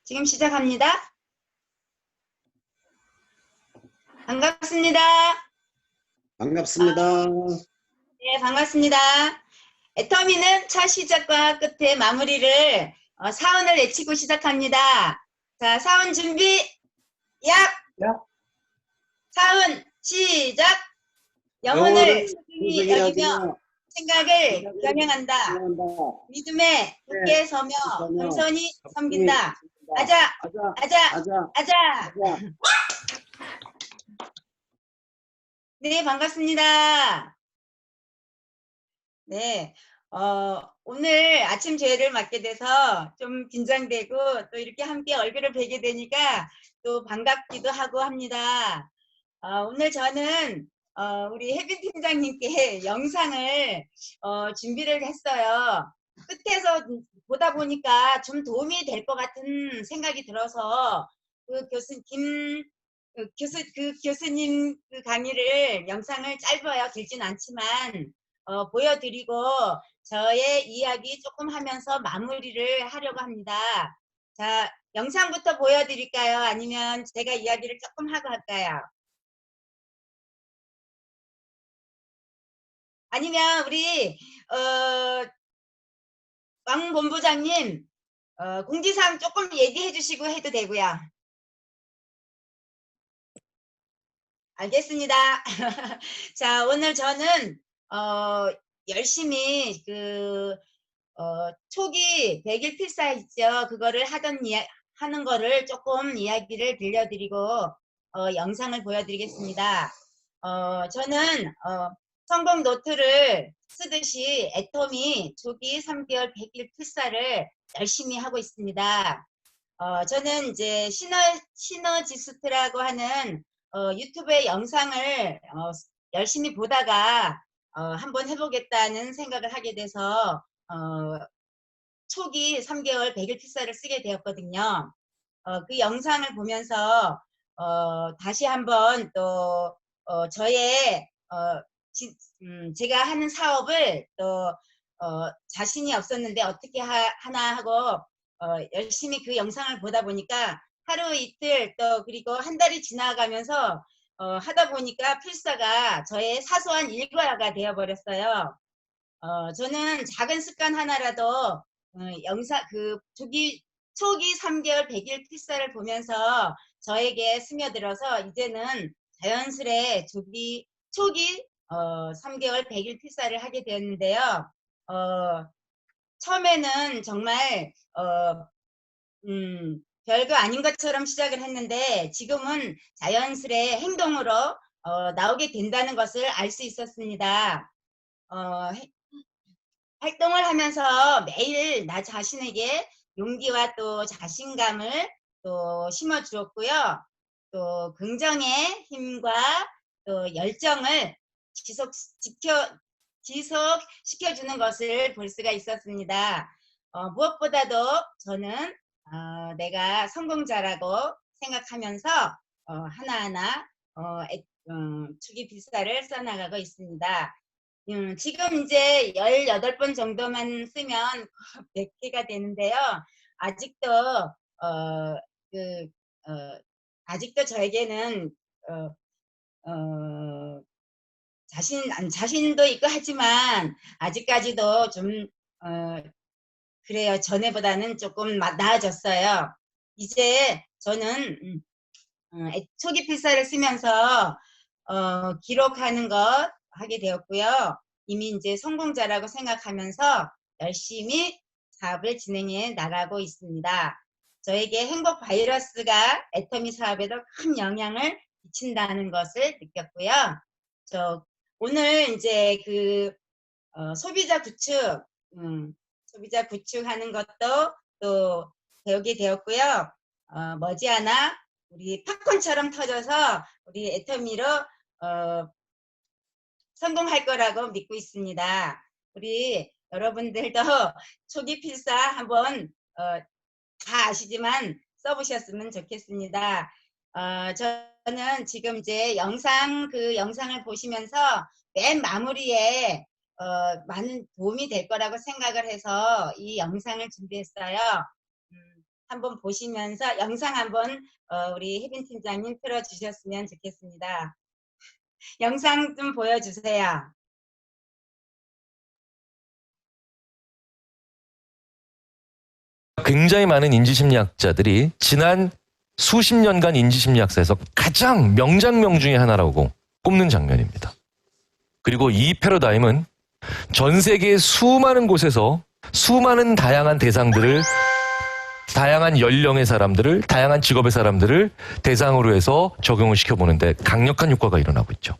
지금 시작합니다. 반갑습니다. 반갑습니다. 네, 반갑습니다. 애터미는 첫 시작과 끝의 마무리를 사운을 외치고 시작합니다. 자, 사운 준비, 약! 야, 사운 시작! 영혼을 영어를 소중히 소중히 여기며 여기며 생각을 생각을 겸양한다. 표현한다. 믿음에 굳게 서며 그러며 겸손히 적당히 섬긴다. 섬긴다. 아자, 아자, 아자, 아자, 아자! 아자. 네, 반갑습니다. 네, 오늘 아침 제회를 맡게 돼서 좀 긴장되고 또 이렇게 함께 얼굴을 뵈게 되니까 또 반갑기도 하고 합니다. 오늘 저는 우리 혜빈 팀장님께 영상을 준비를 했어요. 끝에서 보다 보니까 좀 도움이 될 것 같은 생각이 들어서 그 교수님 그 강의를 영상을 짧아요. 길진 않지만 보여드리고 저의 이야기 조금 하면서 마무리를 하려고 합니다. 자, 영상부터 보여드릴까요? 아니면 제가 이야기를 조금 하고 할까요? 아니면 우리 왕 본부장님 공지사항 조금 얘기해 주시고 해도 되고요. 알겠습니다. 자, 오늘 저는 열심히 초기 100일 필사 있죠. 그거를 하는 거를 조금 이야기를 들려드리고 영상을 보여드리겠습니다. 저는 성공 노트를 쓰듯이 애터미 초기 3개월 100일 필사를 열심히 하고 있습니다. 저는 이제 시너지스트라고 하는 유튜브의 영상을 열심히 보다가 한번 해보겠다는 생각을 하게 돼서 초기 3개월 100일 필사를 쓰게 되었거든요. 그 영상을 보면서 다시 한번 또 저의 제가 하는 사업을 또 자신이 없었는데 어떻게 하나 하고 열심히 그 영상을 보다 보니까 하루 이틀 또 그리고 한 달이 지나가면서 하다 보니까 필사가 저의 사소한 일과가 되어버렸어요. 저는 작은 습관 하나라도 영상 초기 3개월 100일 필사를 보면서 저에게 스며들어서 이제는 자연스레 초기 3개월 100일 필사를 하게 되었는데요. 처음에는 정말 별거 아닌 것처럼 시작을 했는데 지금은 자연스레 행동으로 나오게 된다는 것을 알 수 있었습니다. 활동을 하면서 매일 나 자신에게 용기와 또 자신감을 또 심어 주었고요. 또 긍정의 힘과 또 열정을 지속시켜주는 것을 볼 수가 있었습니다. 무엇보다도 저는 내가 성공자라고 생각하면서 하나하나 주기 필사를 써나가고 있습니다. 지금 이제 18번 정도만 쓰면 100개가 되는데요. 아직도, 그, 어, 아직도 저에게는, 자신도 있고 하지만, 아직까지도 좀, 그래요. 전에보다는 조금 나아졌어요. 이제 저는, 초기 필사를 쓰면서, 기록하는 것 하게 되었고요. 이미 이제 성공자라고 생각하면서 열심히 사업을 진행해 나가고 있습니다. 저에게 행복 바이러스가 애터미 사업에도 큰 영향을 미친다는 것을 느꼈고요. 오늘 이제 소비자 구축, 소비자 구축하는 것도 또 배우게 되었고요. 머지않아 우리 팝콘처럼 터져서 우리 애터미로 성공할 거라고 믿고 있습니다. 우리 여러분들도 초기 필사 한번 다 아시지만 써보셨으면 좋겠습니다. 저는 지금 이제 영상을 보시면서 맨 마무리에 많은 도움이 될 거라고 생각을 해서 이 영상을 준비했어요. 한번 보시면서 영상 한번 우리 혜빈 팀장님 틀어주셨으면 좋겠습니다. 영상 좀 보여주세요. 굉장히 많은 인지심리학자들이 지난 수십 년간 인지심리학사에서 가장 명장면 중의 하나라고 꼽는 장면입니다. 그리고 이 패러다임은 전 세계 수많은 곳에서 수많은 다양한 대상들을, 다양한 연령의 사람들을, 다양한 직업의 사람들을 대상으로 해서 적용을 시켜보는데 강력한 효과가 일어나고 있죠.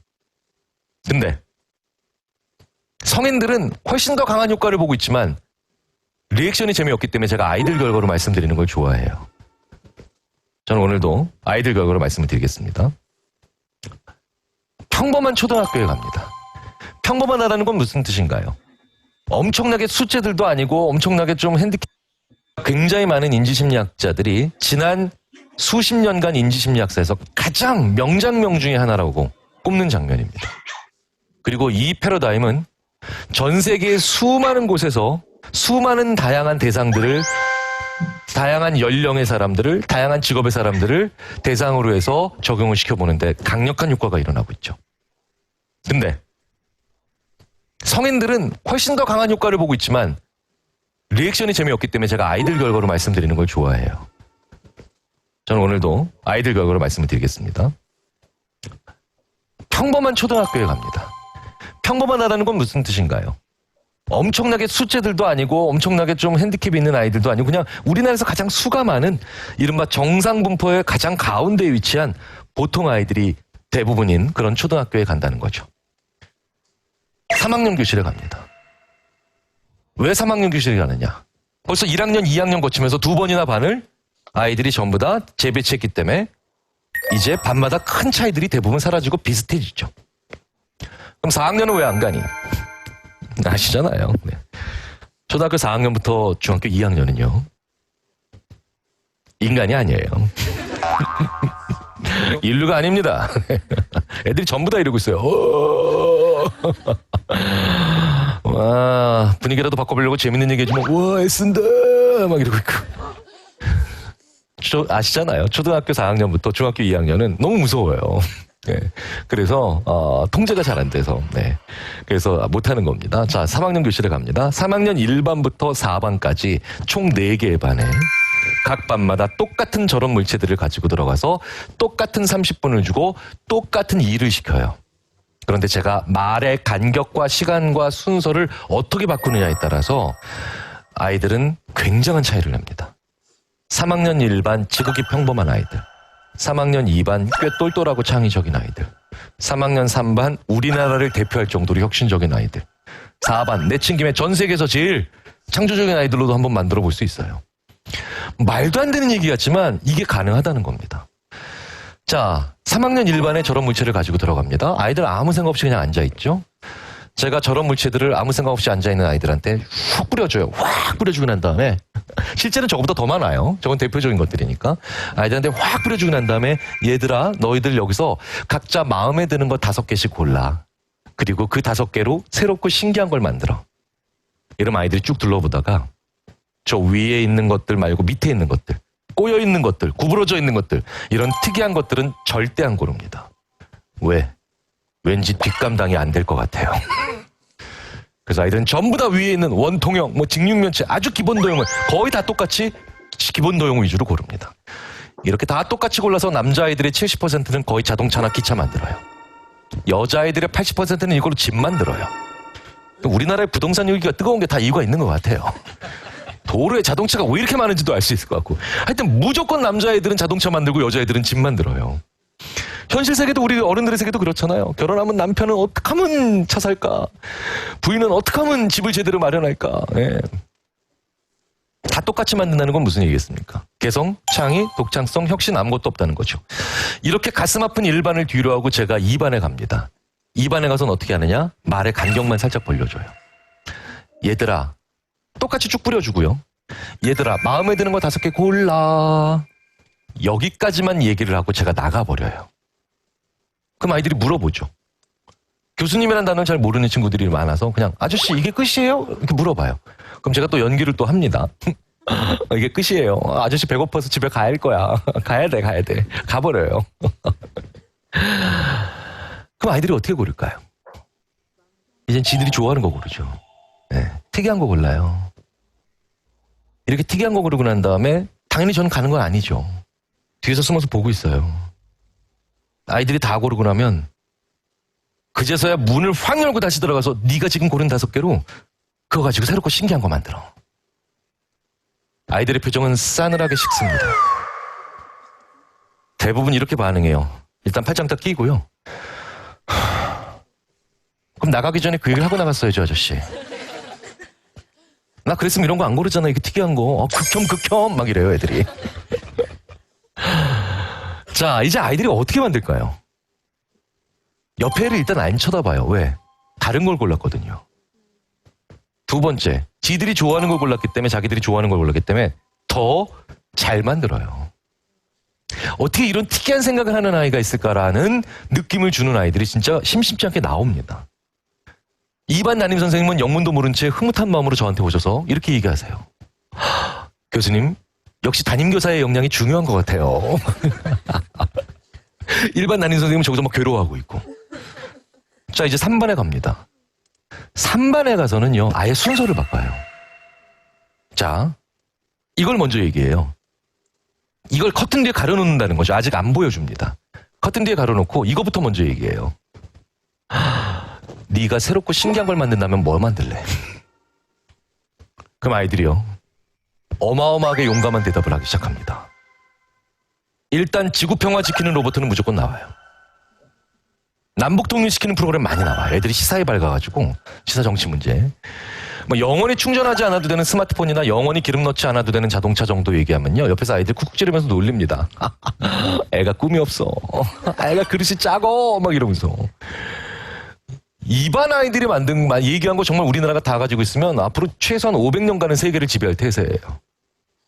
근데 성인들은 훨씬 더 강한 효과를 보고 있지만 리액션이 재미없기 때문에 제가 아이들 결과로 말씀드리는 걸 좋아해요. 저는 오늘도 아이들 결과로 말씀을 드리겠습니다. 평범한 초등학교에 갑니다. 평범하다는 건 무슨 뜻인가요? 엄청나게 숙제들도 아니고 엄청나게 좀 굉장히 많은 인지심리학자들이 지난 수십 년간 인지심리학사에서 가장 명장면 중의 하나라고 꼽는 장면입니다. 그리고 이 패러다임은 전 세계 수많은 곳에서 수많은 다양한 대상들을, 다양한 연령의 사람들을, 다양한 직업의 사람들을 대상으로 해서 적용을 시켜보는데 강력한 효과가 일어나고 있죠. 근데 성인들은 훨씬 더 강한 효과를 보고 있지만 리액션이 재미없기 때문에 제가 아이들 결과로 말씀드리는 걸 좋아해요. 저는 오늘도 아이들 결과로 말씀을 드리겠습니다. 평범한 초등학교에 갑니다. 평범하다는 건 무슨 뜻인가요? 엄청나게 숙제들도 아니고 엄청나게 좀 핸디캡이 있는 아이들도 아니고 그냥 우리나라에서 가장 수가 많은 이른바 정상분포의 가장 가운데에 위치한 보통 아이들이 대부분인 그런 초등학교에 간다는 거죠. 3학년 교실에 갑니다. 왜 3학년 교실에 가느냐? 벌써 1학년, 2학년 거치면서 2번이나 반을 아이들이 전부 다 재배치했기 때문에 이제 반마다 큰 차이들이 대부분 사라지고 비슷해지죠. 그럼 4학년은 왜 안 가니? 아시잖아요. 네. 초등학교 4학년부터 중학교 2학년은요. 인간이 아니에요. 인류가 아닙니다. 애들이 전부 다 이러고 있어요. 와, 분위기라도 바꿔보려고 재밌는 얘기 해주면 와, 애쓴다 막 이러고 있고. 아시잖아요. 초등학교 4학년부터 중학교 2학년은 너무 무서워요. 네. 그래서 통제가 잘 안 돼서 그래서 못하는 겁니다. 자, 3학년 교실에 갑니다. 3학년 1반부터 4반까지 총 4개의 반에 각 반마다 똑같은 저런 물체들을 가지고 들어가서 똑같은 30분을 주고 똑같은 일을 시켜요. 그런데 제가 말의 간격과 시간과 순서를 어떻게 바꾸느냐에 따라서 아이들은 굉장한 차이를 냅니다. 3학년 1반 지극히 평범한 아이들, 3학년 2반 꽤 똘똘하고 창의적인 아이들, 3학년 3반 우리나라를 대표할 정도로 혁신적인 아이들, 4반 내친 김에 전 세계에서 제일 창조적인 아이들로도 한번 만들어 볼 수 있어요. 말도 안 되는 얘기 같지만 이게 가능하다는 겁니다. 자, 3학년 1반에 저런 물체를 가지고 들어갑니다. 아이들 아무 생각 없이 그냥 앉아있죠. 제가 저런 물체들을 아무 생각 없이 앉아있는 아이들한테 훅 뿌려줘요. 확 뿌려주고 난 다음에 실제는 저거보다 더 많아요. 저건 대표적인 것들이니까. 아이들한테 확 뿌려주고 난 다음에 얘들아 너희들 여기서 각자 마음에 드는 거 5개씩 골라. 그리고 그 5개로 새롭고 신기한 걸 만들어. 이러면 아이들이 쭉 둘러보다가 저 위에 있는 것들 말고 밑에 있는 것들, 꼬여 있는 것들, 구부러져 있는 것들, 이런 특이한 것들은 절대 안 고릅니다. 왜? 왠지 뒷감당이 안 될 것 같아요. 그래서 아이들은 전부 다 위에 있는 원통형, 직육면체 아주 기본 도형을 거의 다 똑같이 기본 도형 위주로 고릅니다. 이렇게 다 똑같이 골라서 남자아이들의 70%는 거의 자동차나 기차 만들어요. 여자아이들의 80%는 이걸로 집 만들어요. 우리나라의 부동산 여기가 뜨거운 게 다 이유가 있는 것 같아요. 도로에 자동차가 왜 이렇게 많은지도 알 수 있을 것 같고. 하여튼 무조건 남자애들은 자동차 만들고 여자애들은 집 만들어요. 현실 세계도 우리 어른들의 세계도 그렇잖아요. 결혼하면 남편은 어떻게 하면 차 살까? 부인은 어떻게 하면 집을 제대로 마련할까? 예. 다 똑같이 만든다는 건 무슨 얘기겠습니까? 개성, 창의, 독창성, 혁신 아무것도 없다는 거죠. 이렇게 가슴 아픈 1반을 뒤로 하고 제가 2반에 갑니다. 2반에 가서는 어떻게 하느냐? 말의 간격만 살짝 벌려줘요. 얘들아, 똑같이 쭉 뿌려주고요. 얘들아, 마음에 드는 거 5개 골라. 여기까지만 얘기를 하고 제가 나가버려요. 그럼 아이들이 물어보죠. 교수님이라는 단어를 잘 모르는 친구들이 많아서 그냥 아저씨 이게 끝이에요? 이렇게 물어봐요. 그럼 제가 또 연기를 또 합니다. 이게 끝이에요. 아저씨 배고파서 집에 가야 할 거야. 가야 돼. 가버려요. 그럼 아이들이 어떻게 고를까요? 이젠 지들이 좋아하는 거 고르죠. 네, 특이한 거 골라요. 이렇게 특이한 거 고르고 난 다음에 당연히 저는 가는 건 아니죠. 뒤에서 숨어서 보고 있어요. 아이들이 다 고르고 나면 그제서야 문을 확 열고 다시 들어가서 네가 지금 고른 5개로 그거 가지고 새롭고 신기한 거 만들어. 아이들의 표정은 싸늘하게 식습니다. 대부분 이렇게 반응해요. 일단 팔짱 딱 끼고요. 그럼 나가기 전에 그 얘기를 하고 나갔어야죠, 아저씨. 나 그랬으면 이런 거 안 고르잖아. 이게 특이한 거. 극혐 막 이래요, 애들이. 자, 이제 아이들이 어떻게 만들까요? 옆에 애를 일단 안 쳐다봐요. 왜? 다른 걸 골랐거든요. 두 번째, 지들이 좋아하는 걸 골랐기 때문에, 자기들이 좋아하는 걸 골랐기 때문에 더 잘 만들어요. 어떻게 이런 특이한 생각을 하는 아이가 있을까라는 느낌을 주는 아이들이 진짜 심심치 않게 나옵니다. 2반 담임 선생님은 영문도 모른 채 흐뭇한 마음으로 저한테 오셔서 이렇게 얘기하세요. 교수님, 역시 담임교사의 역량이 중요한 것 같아요. 1반 담임 선생님은 저기서 막 괴로워하고 있고. 자, 이제 3반에 갑니다. 3반에 가서는요, 아예 순서를 바꿔요. 자, 이걸 먼저 얘기해요. 이걸 커튼 뒤에 가려놓는다는 거죠. 아직 안 보여줍니다. 커튼 뒤에 가려놓고 이거부터 먼저 얘기해요. 네가 새롭고 신기한 걸 만든다면 뭘 만들래? 그럼 아이들이요, 어마어마하게 용감한 대답을 하기 시작합니다. 일단 지구평화 지키는 로봇은 무조건 나와요. 남북 통일시키는 프로그램 많이 나와요. 애들이 시사에 밝아가지고 시사 정치 문제. 뭐 영원히 충전하지 않아도 되는 스마트폰이나 영원히 기름 넣지 않아도 되는 자동차 정도 얘기하면요, 옆에서 아이들 쿡쿡 찌르면서 놀립니다. 애가 꿈이 없어. 애가 그릇이 작어. 막 이러면서. 2반 아이들이 얘기한 거 정말 우리나라가 다 가지고 있으면 앞으로 최소한 500년간은 세계를 지배할 태세예요.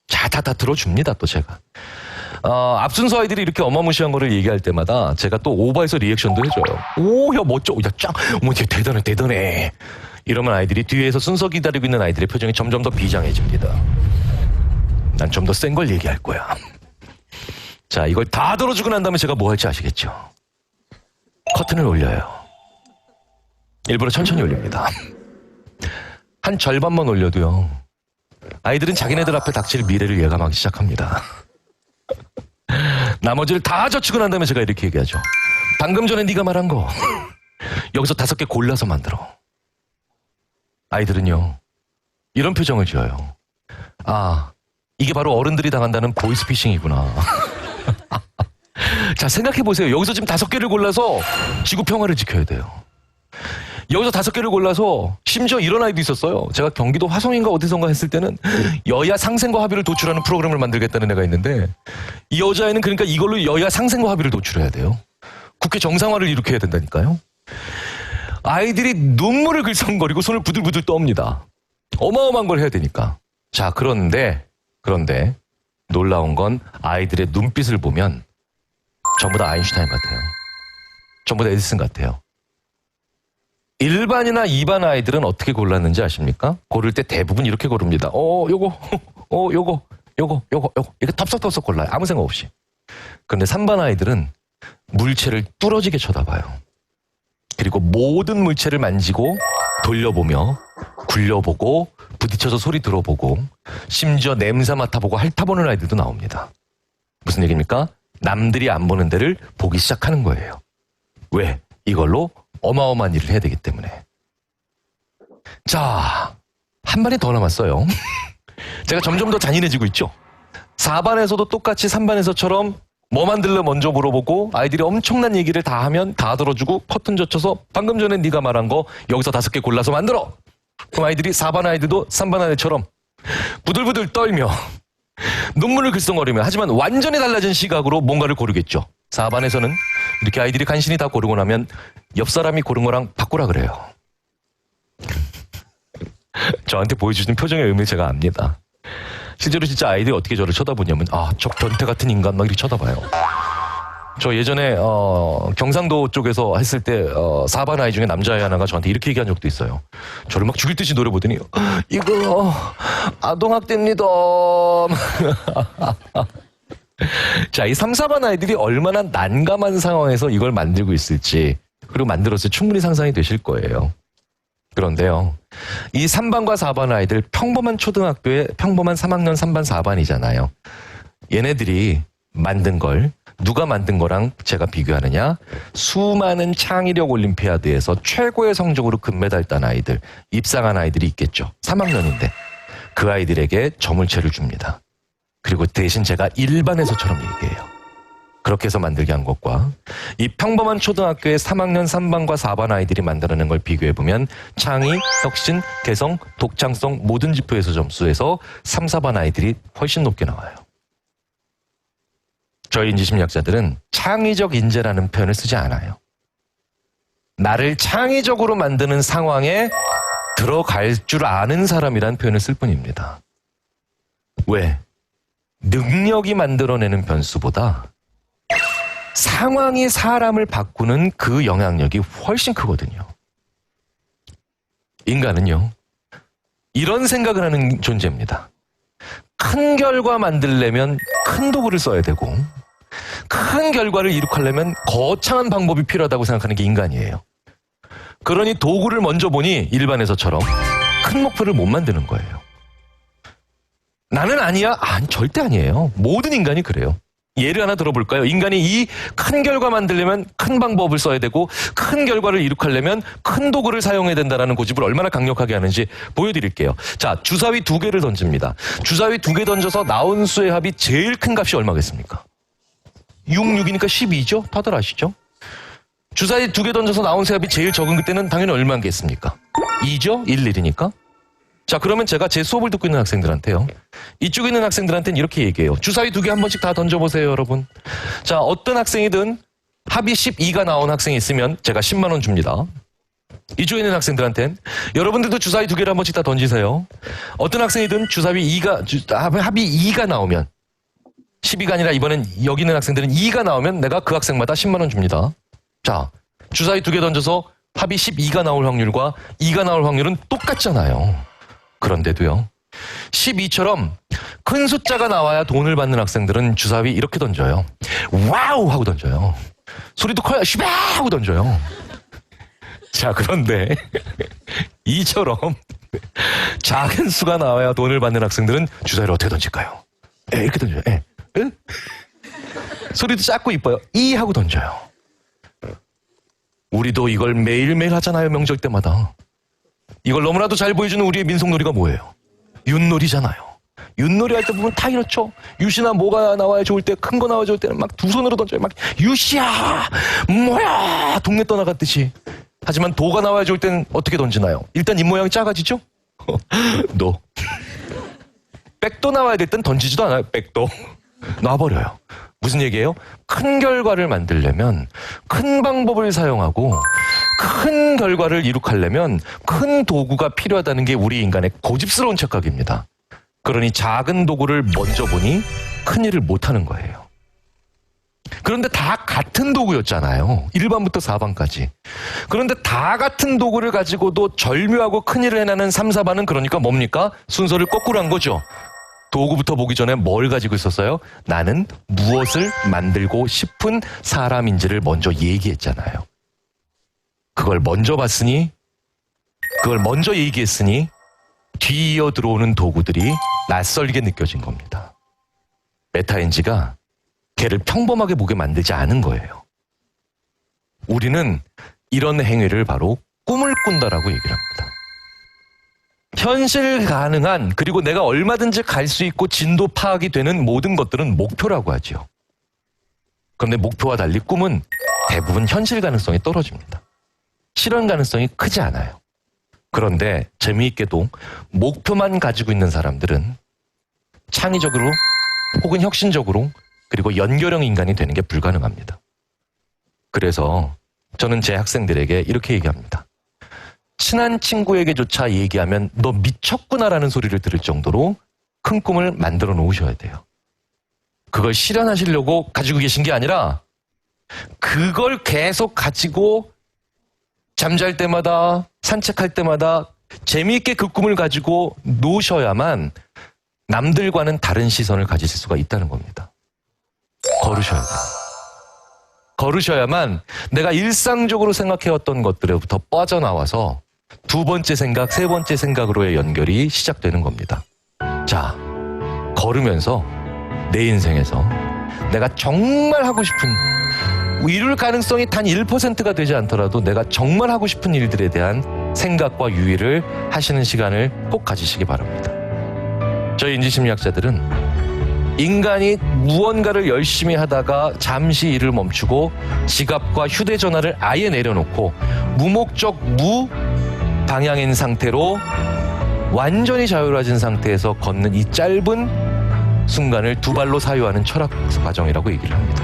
자, 다 들어줍니다, 또 제가. 앞순서 아이들이 이렇게 어마무시한 거를 얘기할 때마다 제가 또 오버해서 리액션도 해줘요. 오, 야, 멋져. 야, 짱. 어머, 대단해. 이러면 아이들이 뒤에서 순서 기다리고 있는 아이들의 표정이 점점 더 비장해집니다. 난 좀 더 센 걸 얘기할 거야. 자, 이걸 다 들어주고 난 다음에 제가 뭐 할지 아시겠죠? 커튼을 올려요. 일부러 천천히 올립니다. 한 절반만 올려도요, 아이들은 자기네들 앞에 닥칠 미래를 예감하기 시작합니다. 나머지를 다 젖히고 난 다음에 제가 이렇게 얘기하죠. 방금 전에 네가 말한 거 여기서 5개 골라서 만들어. 아이들은요, 이런 표정을 지어요. 아, 이게 바로 어른들이 당한다는 보이스피싱이구나. 자, 생각해보세요. 여기서 지금 5개를 골라서 지구 평화를 지켜야 돼요. 여기서 5개를 골라서 심지어 이런 아이도 있었어요. 제가 경기도 화성인가 어디선가 했을 때는 여야 상생과 합의를 도출하는 프로그램을 만들겠다는 애가 있는데, 이 여자애는 그러니까 이걸로 여야 상생과 합의를 도출해야 돼요. 국회 정상화를 일으켜야 된다니까요. 아이들이 눈물을 글썽거리고 손을 부들부들 떱니다. 어마어마한 걸 해야 되니까. 자, 그런데 놀라운 건 아이들의 눈빛을 보면 전부 다 아인슈타인 같아요. 전부 다 에디슨 같아요. 1반이나 2반 아이들은 어떻게 골랐는지 아십니까? 고를 때 대부분 이렇게 고릅니다. 요거. 이렇게 텁석텁석 골라요. 아무 생각 없이. 그런데 3반 아이들은 물체를 뚫어지게 쳐다봐요. 그리고 모든 물체를 만지고 돌려보며 굴려보고 부딪혀서 소리 들어보고 심지어 냄새 맡아보고 핥아보는 아이들도 나옵니다. 무슨 얘기입니까? 남들이 안 보는 데를 보기 시작하는 거예요. 왜? 이걸로 어마어마한 일을 해야 되기 때문에. 자, 한 반이 더 남았어요. 제가 점점 더 잔인해지고 있죠. 4반에서도 똑같이 3반에서처럼 뭐 만들래 먼저 물어보고 아이들이 엄청난 얘기를 다 하면 다 들어주고 커튼 젖혀서 방금 전에 네가 말한 거 여기서 5개 골라서 만들어. 그럼 아이들이 4반 아이들도 3반 아이들처럼 부들부들 떨며 눈물을 글썽거리며, 하지만 완전히 달라진 시각으로 뭔가를 고르겠죠. 4반에서는 이렇게 아이들이 간신히 다 고르고 나면 옆 사람이 고른 거랑 바꾸라 그래요. 저한테 보여주시는 표정의 의미를 제가 압니다. 실제로 진짜 아이들이 어떻게 저를 쳐다보냐면, 저 변태 같은 인간 막 이렇게 쳐다봐요. 저 예전에 경상도 쪽에서 했을 때 4반 아이 중에 남자아이 하나가 저한테 이렇게 얘기한 적도 있어요. 저를 막 죽일 듯이 노래 보더니 이거 아동학대입니다. 자, 이 3, 4반 아이들이 얼마나 난감한 상황에서 이걸 만들고 있을지, 그리고 만들었을 때 충분히 상상이 되실 거예요. 그런데요, 이 3반과 4반 아이들 평범한 초등학교에 평범한 3학년 3반 4반이잖아요. 얘네들이 만든 걸 누가 만든 거랑 제가 비교하느냐? 수많은 창의력 올림피아드에서 최고의 성적으로 금메달 딴 아이들, 입상한 아이들이 있겠죠. 3학년인데 그 아이들에게 저물체를 줍니다. 그리고 대신 제가 일반에서처럼 얘기해요. 그렇게 해서 만들게 한 것과 이 평범한 초등학교의 3학년 3반과 4반 아이들이 만들어낸 걸 비교해보면 창의, 혁신, 개성, 독창성 모든 지표에서 점수에서 3, 4반 아이들이 훨씬 높게 나와요. 저희 인지심리학자들은 창의적 인재라는 표현을 쓰지 않아요. 나를 창의적으로 만드는 상황에 들어갈 줄 아는 사람이라는 표현을 쓸 뿐입니다. 왜? 능력이 만들어내는 변수보다 상황이 사람을 바꾸는 그 영향력이 훨씬 크거든요. 인간은요, 이런 생각을 하는 존재입니다. 큰 결과 만들려면 큰 도구를 써야 되고, 큰 결과를 이룩하려면 거창한 방법이 필요하다고 생각하는 게 인간이에요. 그러니 도구를 먼저 보니 일반에서처럼 큰 목표를 못 만드는 거예요. 나는 아니야? 아니, 절대 아니에요. 모든 인간이 그래요. 예를 하나 들어볼까요? 인간이 이 큰 결과 만들려면 큰 방법을 써야 되고 큰 결과를 이룩하려면 큰 도구를 사용해야 된다는 고집을 얼마나 강력하게 하는지 보여드릴게요. 자, 주사위 2개를 던집니다. 주사위 2개 던져서 나온 수의 합이 제일 큰 값이 얼마겠습니까? 6, 6이니까 12죠? 다들 아시죠? 주사위 2개 던져서 나온 수의 합이 제일 적은 그때는 당연히 얼마겠습니까? 2죠? 1, 1이니까. 자, 그러면 제가 제 수업을 듣고 있는 학생들한테요, 이쪽에 있는 학생들한테는 이렇게 얘기해요. 주사위 2개 한 번씩 다 던져보세요, 여러분. 자, 어떤 학생이든 합이 12가 나온 학생이 있으면 제가 10만 원 줍니다. 이쪽에 있는 학생들한테는 여러분들도 주사위 2개를 한 번씩 다 던지세요. 어떤 학생이든 합이 2가 나오면, 12가 아니라 이번엔 여기 있는 학생들은 2가 나오면 내가 그 학생마다 10만 원 줍니다. 자, 주사위 2개 던져서 합이 12가 나올 확률과 2가 나올 확률은 똑같잖아요. 그런데도요, 12처럼 큰 숫자가 나와야 돈을 받는 학생들은 주사위 이렇게 던져요. 와우! 하고 던져요. 소리도 커요. 슈바! 하고 던져요. 자, 그런데 이처럼 작은 수가 나와야 돈을 받는 학생들은 주사위를 어떻게 던질까요? 이렇게 던져요. 소리도 작고 이뻐요. 이 하고 던져요. 우리도 이걸 매일매일 하잖아요. 명절 때마다. 이걸 너무나도 잘 보여주는 우리의 민속놀이가 뭐예요? 윷놀이잖아요. 윷놀이 할 때 보면 다 이렇죠. 윷이나 뭐가 나와야 좋을 때, 큰 거 나와야 좋을 때는 막 두 손으로 던져요. 막 윷이야! 뭐야! 동네 떠나갔듯이. 하지만 도가 나와야 좋을 때는 어떻게 던지나요? 일단 입 모양이 작아지죠? 노. 백도 나와야 될 땐 던지지도 않아요. 백도. 놔버려요. 무슨 얘기예요? 큰 결과를 만들려면 큰 방법을 사용하고 큰 결과를 이룩하려면 큰 도구가 필요하다는 게 우리 인간의 고집스러운 착각입니다. 그러니 작은 도구를 먼저 보니 큰 일을 못하는 거예요. 그런데 다 같은 도구였잖아요. 1반부터 4반까지. 그런데 다 같은 도구를 가지고도 절묘하고 큰 일을 해내는 3, 4반은 그러니까 뭡니까? 순서를 거꾸로 한 거죠. 도구부터 보기 전에 뭘 가지고 있었어요? 나는 무엇을 만들고 싶은 사람인지를 먼저 얘기했잖아요. 그걸 먼저 봤으니, 그걸 먼저 얘기했으니 뒤이어 들어오는 도구들이 낯설게 느껴진 겁니다. 메타인지가 걔를 평범하게 보게 만들지 않은 거예요. 우리는 이런 행위를 바로 꿈을 꾼다라고 얘기를 합니다. 현실 가능한, 그리고 내가 얼마든지 갈 수 있고 진도 파악이 되는 모든 것들은 목표라고 하죠. 그런데 목표와 달리 꿈은 대부분 현실 가능성이 떨어집니다. 실현 가능성이 크지 않아요. 그런데 재미있게도 목표만 가지고 있는 사람들은 창의적으로 혹은 혁신적으로 그리고 연결형 인간이 되는 게 불가능합니다. 그래서 저는 제 학생들에게 이렇게 얘기합니다. 친한 친구에게조차 얘기하면 너 미쳤구나라는 소리를 들을 정도로 큰 꿈을 만들어 놓으셔야 돼요. 그걸 실현하시려고 가지고 계신 게 아니라 그걸 계속 가지고 잠잘 때마다 산책할 때마다 재미있게 그 꿈을 가지고 노셔야만 남들과는 다른 시선을 가지실 수가 있다는 겁니다. 걸으셔야 돼요. 걸으셔야만 내가 일상적으로 생각해왔던 것들로부터 빠져나와서 두 번째 생각, 세 번째 생각으로의 연결이 시작되는 겁니다. 자, 걸으면서 내 인생에서 내가 정말 하고 싶은, 이룰 가능성이 단 1%가 되지 않더라도 내가 정말 하고 싶은 일들에 대한 생각과 유의를 하시는 시간을 꼭 가지시기 바랍니다. 저희 인지심리학자들은 인간이 무언가를 열심히 하다가 잠시 일을 멈추고 지갑과 휴대전화를 아예 내려놓고 무목적 무방향인 상태로 완전히 자유로워진 상태에서 걷는 이 짧은 순간을 두 발로 사유하는 철학 과정이라고 얘기를 합니다.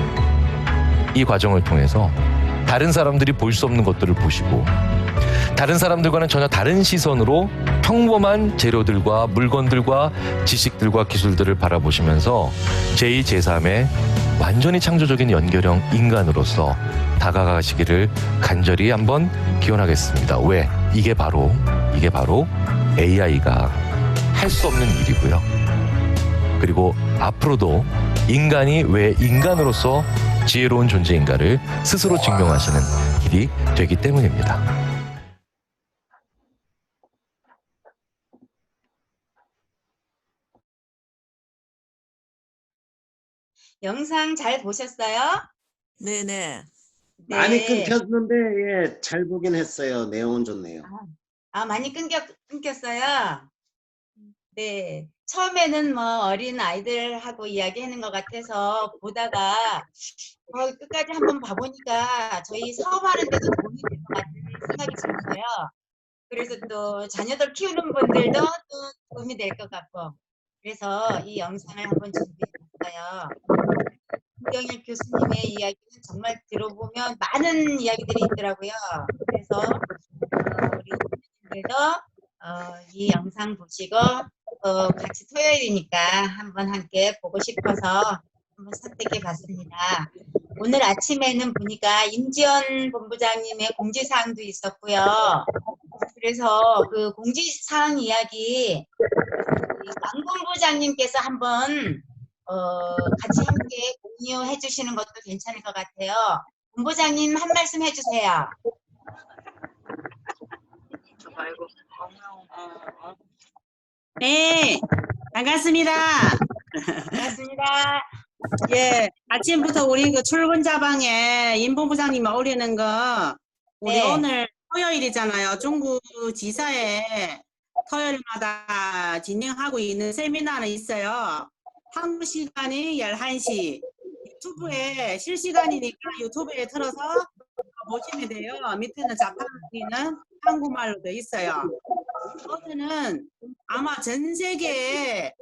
이 과정을 통해서 다른 사람들이 볼 수 없는 것들을 보시고 다른 사람들과는 전혀 다른 시선으로 평범한 재료들과 물건들과 지식들과 기술들을 바라보시면서 제2, 제3의 완전히 창조적인 연결형 인간으로서 다가가시기를 간절히 한번 기원하겠습니다. 왜? 이게 바로 AI가 할 수 없는 일이고요. 그리고 앞으로도 인간이 왜 인간으로서 지혜로운 존재인가를 스스로 증명하시는 길이 되기 때문입니다. 영상 잘 보셨어요? 네네. 많이 네. 끊겼는데 예, 잘 보긴 했어요. 내용은 좋네요. 많이 끊겼어요? 네. 처음에는 뭐 어린 아이들하고 이야기하는 것 같아서 보다가 끝까지 한번 봐보니까 저희 사업하는 데도 도움이 될 것 같은 생각이 들었어요. 그래서 또 자녀들 키우는 분들도 또 도움이 될 것 같고 그래서 이 영상을 한번 준비해봤어요. 김경일 교수님의 이야기는 정말 들어보면 많은 이야기들이 있더라고요. 그래서 우리 교수님들도 이 영상 보시고 같이 토요일이니까 한번 함께 보고 싶어서 한번 선택해 봤습니다. 오늘 아침에는 보니까 임지연 본부장님의 공지사항도 있었고요. 그래서 그 공지사항 이야기 왕 본부장님께서 한번 같이 함께 공유해 주시는 것도 괜찮을 것 같아요. 본부장님 한 말씀 해주세요. 네, 반갑습니다. 반갑습니다. 예, 아침부터 우리 그 출근 자방에 임 본부장님 올리는 거, 우리 네. 오늘 토요일이잖아요. 중구 지사에 토요일마다 진행하고 있는 세미나는 있어요. 한국 시간이 11시. 유튜브에 실시간이니까 유튜브에 틀어서 보시면 돼요. 밑에는 자판기는 한국말로 돼 있어요. 오늘은 아마 전 세계에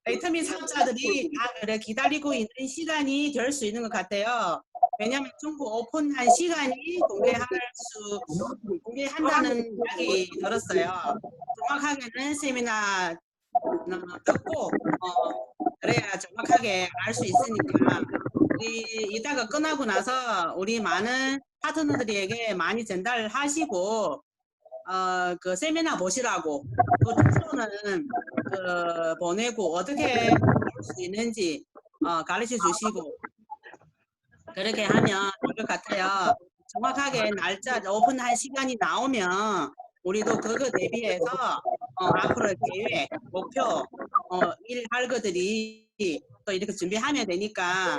비타민 사업자들이 다 그래 기다리고 있는 시간이 될 수 있는 것 같아요. 왜냐하면 중국 오픈한 시간이 공개한다는 이야기 들었어요. 정확하게는 세미나 듣고 그래야 정확하게 알 수 있으니까 우리 이따가 끝나고 나서 우리 많은 파트너들에게 많이 전달하시고 그 세미나 보시라고 그 주소는 보내고 어떻게 볼 수 있는지 가르쳐 주시고 그렇게 하면 될 것 같아요. 정확하게 날짜 오픈할 시간이 나오면 우리도 그거 대비해서 앞으로 계획, 목표, 일할 것들이 또 이렇게 준비하면 되니까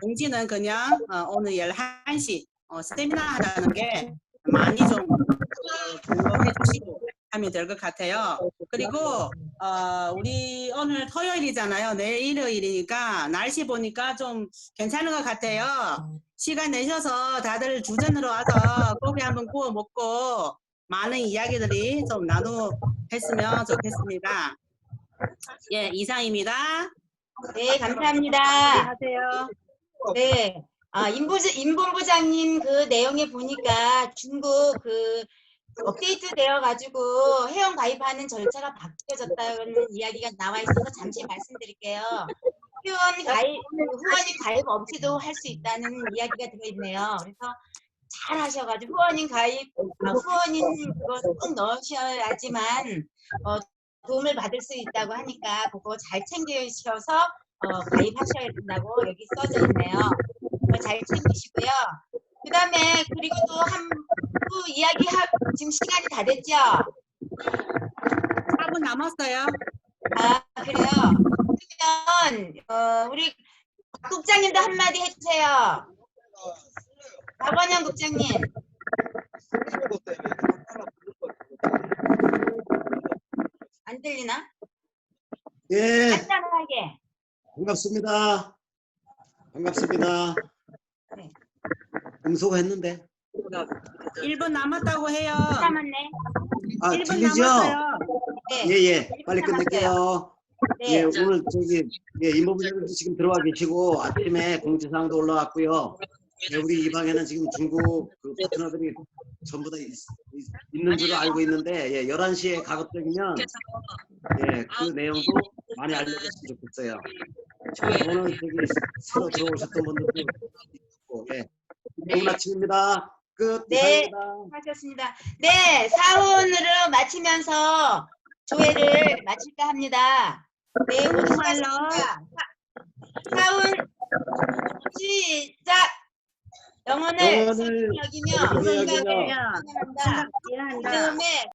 공지는 그냥 오늘 11시 세미나 하자는 게 많이 좀 공유해 주시고 하면 될 것 같아요. 그리고 우리 오늘 토요일이잖아요. 내일 일요일이니까 날씨 보니까 좀 괜찮은 것 같아요. 시간 내셔서 다들 주전으로 와서 고기 한번 구워 먹고 많은 이야기들이 좀 나누었으면 좋겠습니다. 예, 이상입니다. 네, 감사합니다. 하세요. 네. 임 본부장님 그 내용에 보니까 중국 그 업데이트 되어가지고 회원 가입하는 절차가 바뀌어졌다는 이야기가 나와 있어서 잠시 말씀드릴게요. 학교원 가입, 후원인 가입 없이도 할 수 있다는 이야기가 들어있네요. 그래서 잘 하셔가지고 후원인 가입, 후원인 그거 꼭 넣으셔야지만 도움을 받을 수 있다고 하니까 그거 잘 챙기셔서 가입하셔야 된다고 여기 써져 있네요. 그거 잘 챙기시고요. 그 다음에 그리고 또 이야기하고 지금 시간이 다 됐죠? 4분 남았어요. 아 그래요? 그러면 우리 국장님도 한마디 해주세요. 박원영 국장님. 안 들리나? 예, 간단하게. 반갑습니다. 반갑습니다. 네. 음소거했는데. 1분 남았다고 해요. 남았네. 아, 1분 들리죠? 남았어요. 네. 예, 예. 빨리 일분 끝낼게요. 네. 예, 오늘 임법부장님도 지금 들어와 계시고 아침에 공지사항도 올라왔고요. 예, 우리 이 방에는 지금 중국 그 파트너들이 전부 다 있는 줄 알고 있는데, 예, 11시에 가급적이면 예, 그 내용도 많이 알려줬으면 좋겠어요. 오늘 새로 들어오셨던 분들도 있고, 예. 좋은 아침입니다. 끝. 네. 이상입니다. 하셨습니다. 네, 사훈으로 마치면서 조회를 마칠까 합니다. 네, 모두 정말로. 수고하셨습니다. 사훈 시작. 영혼을 영혼을 생명력이며 생명력이며 생각을 생각을 한다. 이해한다. 그 다음에